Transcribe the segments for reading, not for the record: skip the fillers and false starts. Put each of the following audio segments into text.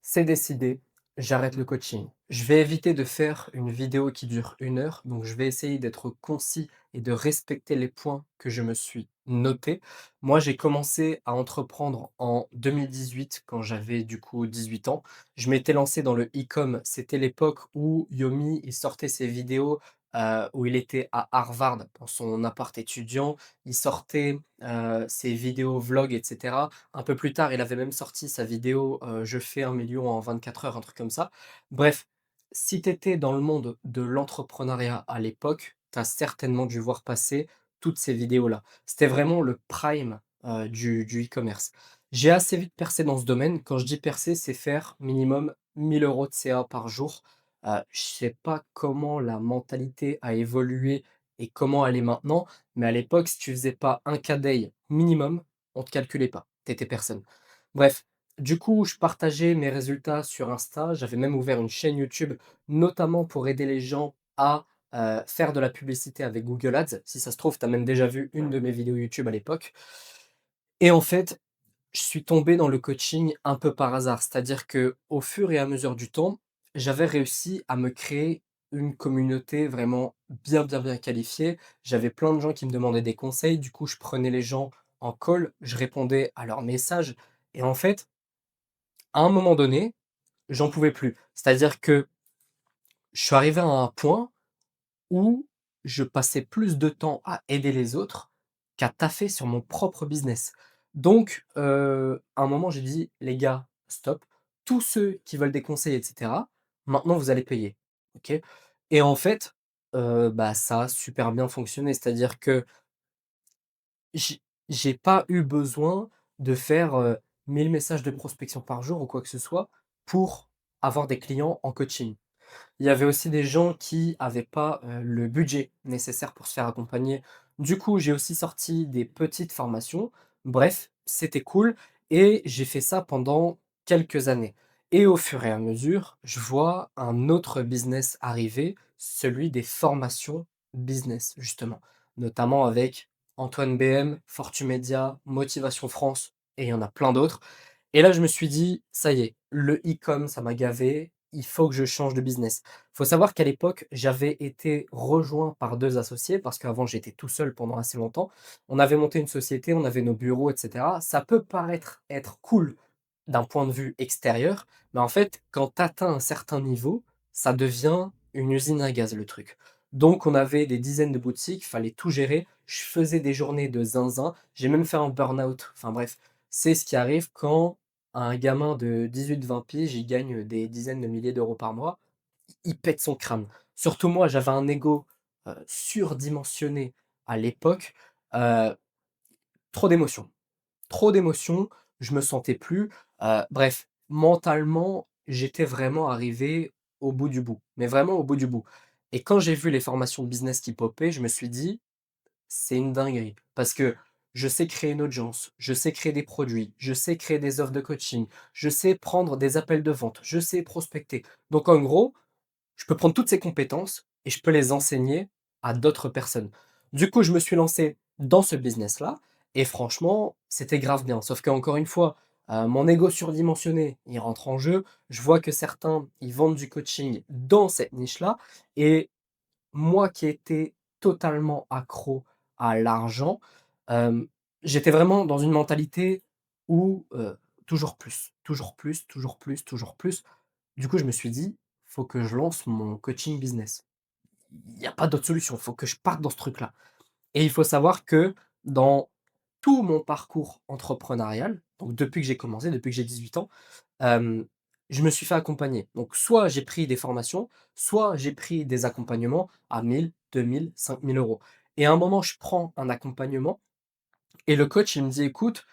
C'est décidé, j'arrête le coaching. Je vais éviter de faire une vidéo qui dure 1 heure, donc je vais essayer d'être concis et de respecter les points que je me suis notés. Moi, j'ai commencé à entreprendre en 2018 quand j'avais du coup 18 ans. Je m'étais lancé dans le e-com, c'était l'époque où Yomi, il sortait ses vidéos, où il était à Harvard dans son appart étudiant. Il sortait, ses vidéos vlogs et cetera. Un peu plus tard, il avait même sorti sa vidéo, «Je fais 1 million en 24 heures», un truc comme ça. Bref, si tu étais dans le monde de l'entrepreneuriat à l'époque, tu as certainement dû voir passer toutes ces vidéos-là. C'était vraiment le prime, du e-commerce. J'ai assez vite percé dans ce domaine. Quand je dis percer, c'est faire minimum 1 000 € de CA par jour. Je sais pas comment la mentalité a évolué et comment elle est maintenant, mais à l'époque, si tu faisais pas un K day minimum, on te calculait pas, tu étais personne. Bref, du coup, je partageais mes résultats sur Insta. J'avais même ouvert une chaîne YouTube, notamment pour aider les gens à, faire de la publicité avec Google Ads. Si ça se trouve, tu as même déjà vu une de mes vidéos YouTube à l'époque et en fait, je suis tombé dans le coaching un peu par hasard. C'est-à-dire que, au fur et à mesure du temps, j'avais réussi à me créer une communauté vraiment bien, bien, bien qualifiée. J'avais plein de gens qui me demandaient des conseils. Du coup, je prenais les gens en call, je répondais à leurs messages et en fait, à un moment donné, j'en pouvais plus. C'est-à-dire que je suis arrivé à un point où je passais plus de temps à aider les autres qu'à taffer sur mon propre business. Donc, à un moment, j'ai dit: «Les gars, stop. Tous ceux qui veulent des conseils et cetera, maintenant vous allez payer». OK? Et en fait, bah, ça a super bien fonctionné. C'est-à-dire que j'ai pas eu besoin de faire, 1000 messages de prospection par jour ou quoi que ce soit pour avoir des clients en coaching. Il y avait aussi des gens qui avaient pas, le budget nécessaire pour se faire accompagner. Du coup, j'ai aussi sorti des petites formations. Bref, c'était cool et j'ai fait ça pendant quelques années et au fur et à mesure, je vois un autre business arriver, celui des formations business justement, notamment avec Antoine BM, Fortumedia, Motivation France et il y en a plein d'autres et là, je me suis dit: «Ça y est, le e-com, ça m'a gavé, il faut que je change de business». Faut savoir qu'à l'époque, j'avais été rejoint par 2 associés parce qu'avant j'étais tout seul pendant assez longtemps. On avait monté une société, on avait nos bureaux et cetera. Ça peut paraître être cool d'un point de vue extérieur, mais en fait, quand tu atteins un certain niveau, ça devient une usine à gaz le truc. Donc on avait des dizaines de boutiques, fallait tout gérer. Je faisais des journées de zinzin, j'ai même fait un burn-out. Enfin bref, c'est ce qui arrive quand un gamin de 18-20 piges, il gagne des dizaines de milliers d'euros par mois, il pète son crâne. Surtout moi, j'avais un ego, surdimensionné à l'époque, heu, trop d'émotions. Trop d'émotions, je me sentais plus, bref, mentalement, j'étais vraiment arrivé au bout du bout, mais vraiment au bout du bout et quand j'ai vu les formations de business qui popaient, je me suis dit: «C'est une dinguerie» parce que je sais créer une audience, je sais créer des produits, je sais créer des offres de coaching, je sais prendre des appels de vente, je sais prospecter. Donc en gros, je peux prendre toutes ces compétences et je peux les enseigner à d'autres personnes. Du coup, je me suis lancé dans ce business-là et franchement, c'était grave bien. Sauf qu'encore une fois, mon ego surdimensionné, il rentre en jeu. Je vois que certains, ils vendent du coaching dans cette niche-là et moi qui étais totalement accro à l'argent, hem, j'étais vraiment dans une mentalité où, toujours plus, toujours plus, toujours plus, toujours plus. Du coup, je me suis dit: «Faut que je lance mon coaching business. Il y a pas d'autre solution, faut que je parte dans ce truc-là» et il faut savoir que dans tout mon parcours entrepreneurial, donc depuis que j'ai commencé, depuis que j'ai 18 ans, hem, je me suis fait accompagner. Donc soit j'ai pris des formations, soit j'ai pris des accompagnements à 1 000, 2 000, 5 000 € et à un moment, je prends un accompagnement et le coach, il me dit: «Écoute,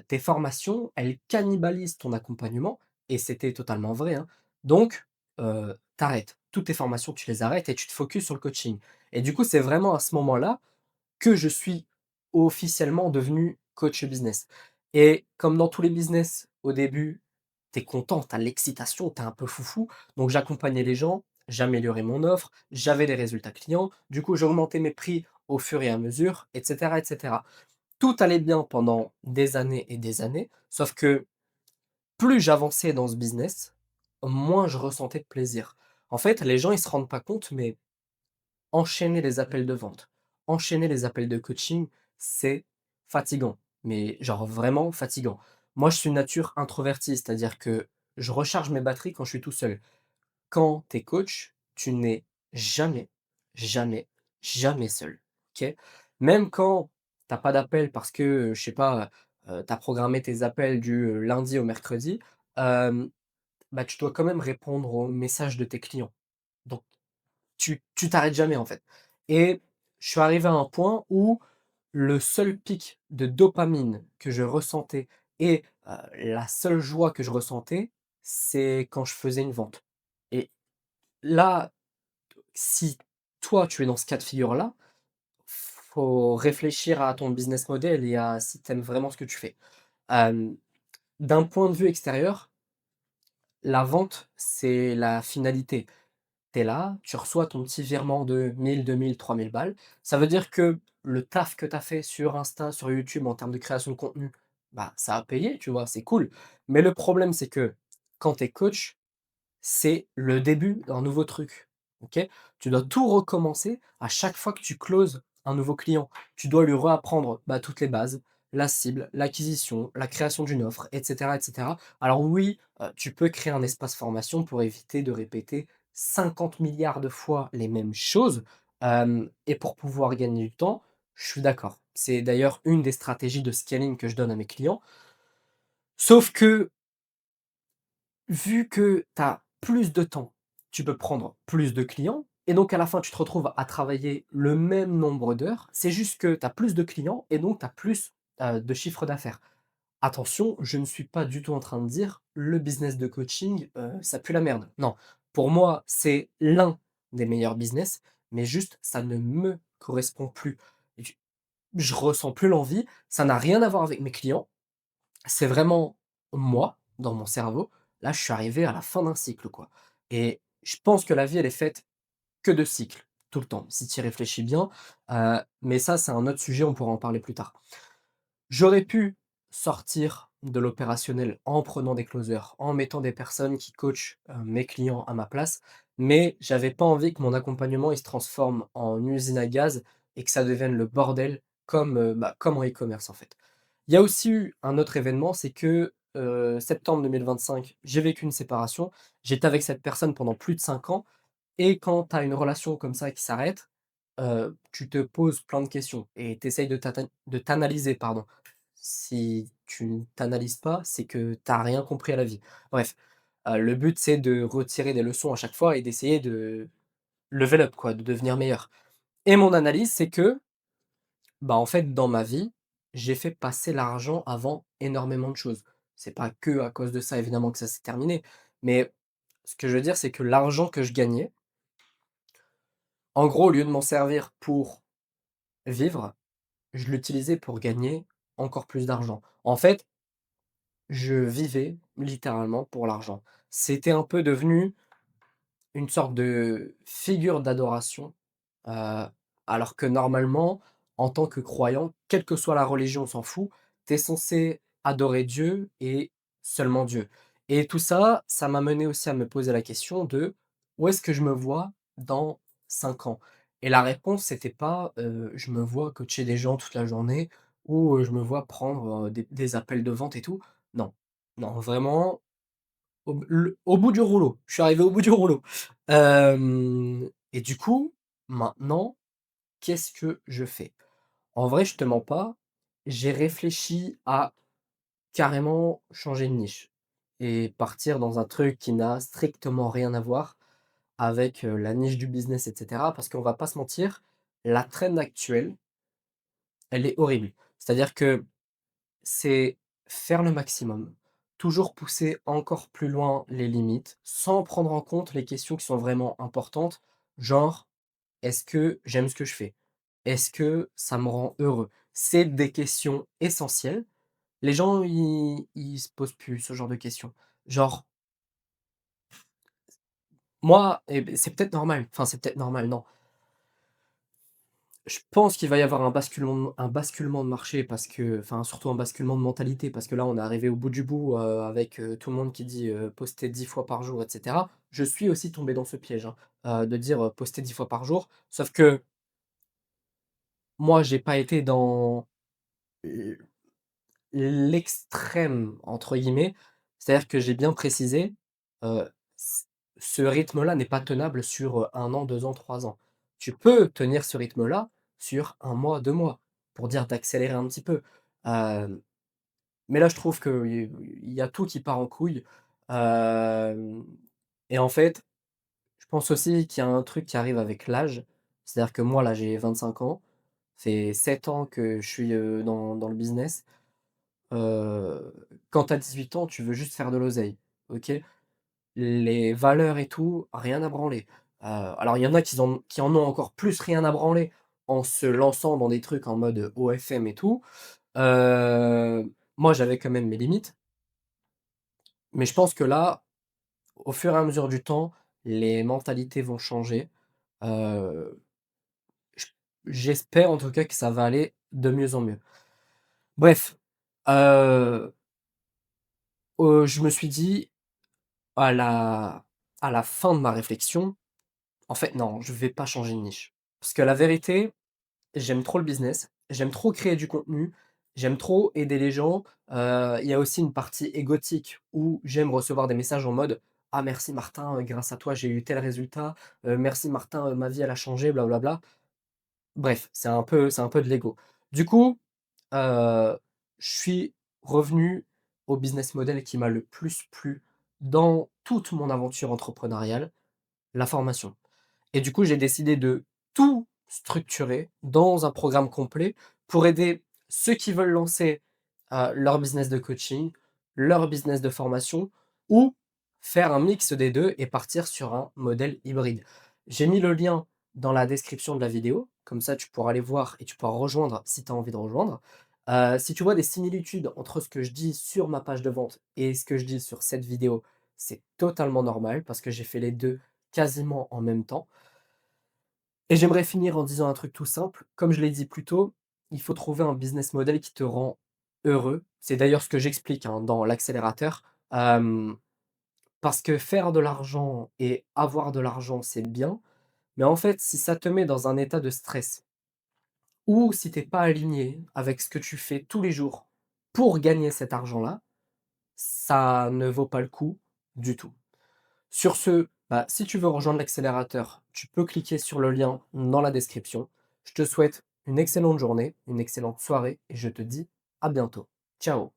tes formations, elles cannibalisent ton accompagnement» et c'était totalement vrai, hein. Donc, tu toutes tes formations, tu les arrêtes et tu te focuses sur le coaching et du coup, c'est vraiment à ce moment-là que je suis officiellement devenu coach business et comme dans tous les business, au début, tu es content, tu as l'excitation, tu es un peu foufou, donc j'accompagnais les gens, j'améliorais mon offre, j'avais des résultats clients, du coup, j'augmentais mes prix au fur et à mesure et cetera et cetera. Tout allait bien pendant des années et des années, sauf que plus j'avançais dans ce business, moins je ressentais de plaisir. En fait, les gens, ils se rendent pas compte, mais enchaîner les appels de vente, enchaîner les appels de coaching, c'est fatigant, mais genre vraiment fatigant. Moi, je suis de nature introvertie, c'est-à-dire que je recharge mes batteries quand je suis tout seul. Quand tu es coach, tu n'es jamais, jamais, jamais seul, OK? Même quand tu as pas d'appel parce que, je sais pas, tu as programmé tes appels du, lundi au mercredi, hem, bah, tu dois quand même répondre aux messages de tes clients. Donc tu t'arrêtes jamais, en fait, et je suis arrivé à un point où le seul pic de dopamine que je ressentais et la seule joie que je ressentais, c'est quand je faisais une vente, et là, si toi, tu es dans ce cas de figure-là, faut réfléchir à ton business model et à si tu aimes vraiment ce que tu fais. Hem, D'un point de vue extérieur, la vente, c'est la finalité. Tu es là, tu reçois ton petit virement de 1 000, 2 000, 3 000 balles. Ça veut dire que le taf que tu as fait sur Insta, sur YouTube en termes de création de contenu, bah, ça a payé, tu vois? C'est cool. Mais le problème, c'est que quand tu es coach, c'est le début d'un nouveau truc, OK? Tu dois tout recommencer à chaque fois que tu closes un nouveau client. Tu dois lui réapprendre, bah, toutes les bases, la cible, l'acquisition, la création d'une offre, et cetera, et cetera. Alors oui, tu peux créer un espace formation pour éviter de répéter 50 milliards de fois les mêmes choses, et pour pouvoir gagner du temps, je suis d'accord. C'est d'ailleurs une des stratégies de scaling que je donne à mes clients. Sauf que vu que tu as plus de temps, tu peux prendre plus de clients et donc à la fin, tu te retrouves à travailler le même nombre d'heures. C'est juste que tu as plus de clients et donc tu as plus, de chiffre d'affaires. Attention, je ne suis pas du tout en train de dire: «Le business de coaching, ça pue la merde». Non, pour moi, c'est l'un des meilleurs business, mais juste ça ne me correspond plus. J je ressens plus l'envie, ça n'a rien à voir avec mes clients, c'est vraiment moi, dans mon cerveau, là, je suis arrivé à la fin d'un cycle, quoi, et je pense que la vie, elle est faite que de cycles, tout le temps, si tu y réfléchis bien, mais ça, c'est un autre sujet, on pourra en parler plus tard. J'aurais pu sortir de l'opérationnel en prenant des closers, en mettant des personnes qui coachent, mes clients à ma place, mais j'avais pas envie que mon accompagnement, il se transforme en usine à gaz et que ça devienne le bordel comme, bah, comme en e-commerce, en fait. Il y a aussi eu un autre événement, c'est que, septembre 2025, j'ai vécu une séparation. J'étais avec cette personne pendant plus de 5 ans, et quand tu as une relation comme ça qui s'arrête, tu te poses plein de questions et tu essayes de t'analyser, pardon. Si tu ne t'analyses pas, c'est que tu as rien compris à la vie. Bref, le but, c'est de retirer des leçons à chaque fois et d'essayer de level up, quoi, de devenir meilleur, et mon analyse, c'est que, bah, en fait, dans ma vie, j'ai fait passer l'argent avant énormément de choses. C'est pas que à cause de ça, évidemment, que ça s'est terminé, mais ce que je veux dire, c'est que l'argent que je gagnais, en gros, au lieu de m'en servir pour vivre, je l'utilisais pour gagner encore plus d'argent. En fait, je vivais littéralement pour l'argent. C'était un peu devenu une sorte de figure d'adoration, heu, alors que normalement, en tant que croyant, quelle que soit la religion, on s'en fout, tu es censé adorer Dieu et seulement Dieu, et tout ça, ça m'a mené aussi à me poser la question de: «Où est-ce que je me vois dans 5 ans?» Et la réponse, c'était pas, je me vois coacher des gens toute la journée ou, je me vois prendre, des appels de vente et tout. Non, non, vraiment, au bout du rouleau. Je suis arrivé au bout du rouleau. Et du coup, maintenant, qu'est-ce que je fais? En vrai, je te mens pas, j'ai réfléchi à carrément changer de niche et partir dans un truc qui n'a strictement rien à voir avec, la niche du business, et cetera. Parce qu'on va pas se mentir, la trend actuelle, elle est horrible. C'est-à-dire que c'est faire le maximum, toujours pousser encore plus loin les limites, sans prendre en compte les questions qui sont vraiment importantes, genre: «Est-ce que j'aime ce que je fais? Est-ce que ça me rend heureux?» C'est des questions essentielles. Les gens, ils se posent plus ce genre de questions. Genre, moi, et beh, c'est peut-être normal, enfin, c'est peut-être normal, non. Je pense qu'il va y avoir un basculement de marché parce que enfin, surtout un basculement de mentalité parce que là, on est arrivé au bout du bout, avec, tout le monde qui dit, poster 10 fois par jour et cetera. Je suis aussi tombé dans ce piège, hein, de dire, poster 10 fois par jour. Sauf que moi, j'ai pas été dans «l'extrême» entre guillemets, c'est-à-dire que j'ai bien précisé, c ce rythme-là n'est pas tenable sur, 1 an, 2 ans, 3 ans. Tu peux tenir ce rythme-là sur 1 mois, 2 mois, pour dire d'accélérer un petit peu. Hem, mais là, je trouve qu'il y a tout qui part en couille, hem et en fait, je pense aussi qu'il y a un truc qui arrive avec l'âge. C'est-à-dire que moi, là, j'ai 25 ans, ça fait 7 ans que je suis, dans le business. Heu, Quand tu as 18 ans, tu veux juste faire de l'oseille, OK? Les valeurs et tout, rien à branler. Alors il y en a qui en ont encore plus rien à branler en se lançant dans des trucs en mode OFM et tout. Moi, j'avais quand même mes limites, mais je pense que là, au fur et à mesure du temps, les mentalités vont changer. Heu, j J'espère en tout cas que ça va aller de mieux en mieux. Bref, heu, je me suis dit À la à la fin de ma réflexion, en fait, non, je vais pas changer de niche. Parce que la vérité, j'aime trop le business, j'aime trop créer du contenu, j'aime trop aider les gens. Il y a aussi une partie égotique où j'aime recevoir des messages en mode: «Ah merci Martin, grâce à toi j'ai eu tel résultat, merci Martin, ma vie elle a changé, blablabla». Bref, c'est un peu de l'ego. Du coup, je suis revenu au business model qui m'a le plus plu dans toute mon aventure entrepreneuriale, la formation. Et du coup, j'ai décidé de tout structurer dans un programme complet pour aider ceux qui veulent lancer, leur business de coaching, leur business de formation ou faire un mix des 2 et partir sur un modèle hybride. J'ai mis le lien dans la description de la vidéo, comme ça tu pourras aller voir et tu pourras rejoindre si tu as envie de rejoindre. Si tu vois des similitudes entre ce que je dis sur ma page de vente et ce que je dis sur cette vidéo, c'est totalement normal parce que j'ai fait les 2 quasiment en même temps. Et j'aimerais finir en disant un truc tout simple. Comme je l'ai dit plus tôt, il faut trouver un business model qui te rend heureux. C'est d'ailleurs ce que j'explique, hein, dans l'accélérateur. Parce que faire de l'argent et avoir de l'argent, c'est bien. Mais en fait, si ça te met dans un état de stress ou si tu es pas aligné avec ce que tu fais tous les jours pour gagner cet argent-là, ça ne vaut pas le coup du tout. Sur ce, bah, si tu veux rejoindre l'accélérateur, tu peux cliquer sur le lien dans la description. Je te souhaite une excellente journée, une excellente soirée et je te dis à bientôt. Ciao.